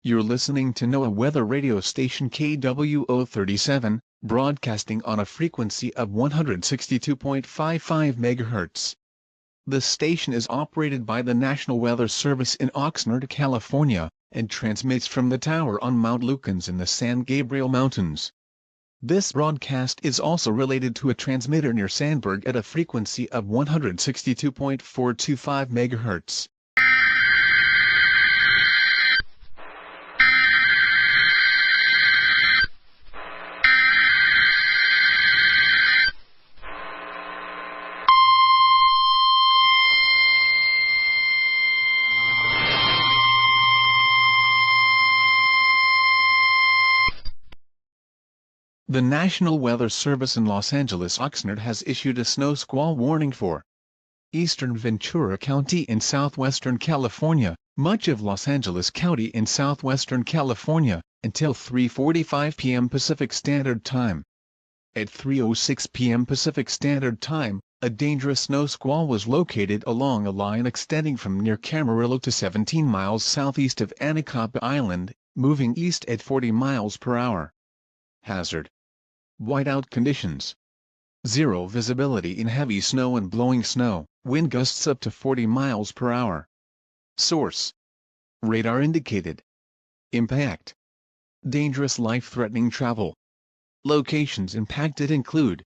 You're listening to NOAA weather radio station KWO37, broadcasting on a frequency of 162.55 MHz. The station is operated by the National Weather Service in Oxnard, California, and transmits from the tower on Mount Lukens in the San Gabriel Mountains. This broadcast is also related to a transmitter near Sandberg at a frequency of 162.425 MHz. The National Weather Service in Los Angeles Oxnard has issued a snow squall warning for eastern Ventura County in southwestern California, much of Los Angeles County in southwestern California, until 3:45 p.m. Pacific Standard Time. At 3:06 p.m. Pacific Standard Time, a dangerous snow squall was located along a line extending from near Camarillo to 17 miles southeast of Anacapa Island, moving east at 40 miles per hour. Hazard: whiteout conditions. Zero visibility in heavy snow and blowing snow, wind gusts up to 40 miles per hour. Source: radar indicated. Impact: dangerous life-threatening travel. Locations impacted include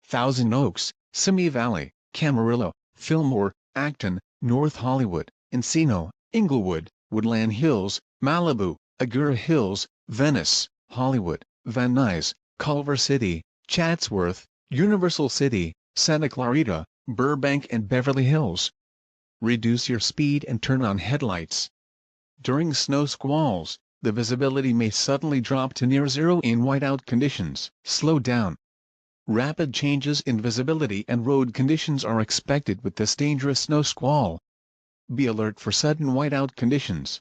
Thousand Oaks, Simi Valley, Camarillo, Fillmore, Acton, North Hollywood, Encino, Inglewood, Woodland Hills, Malibu, Agoura Hills, Venice, Hollywood, Van Nuys, Culver City, Chatsworth, Universal City, Santa Clarita, Burbank and Beverly Hills. Reduce your speed and turn on headlights. During snow squalls, the visibility may suddenly drop to near zero in whiteout conditions. Slow down. Rapid changes in visibility and road conditions are expected with this dangerous snow squall. Be alert for sudden whiteout conditions.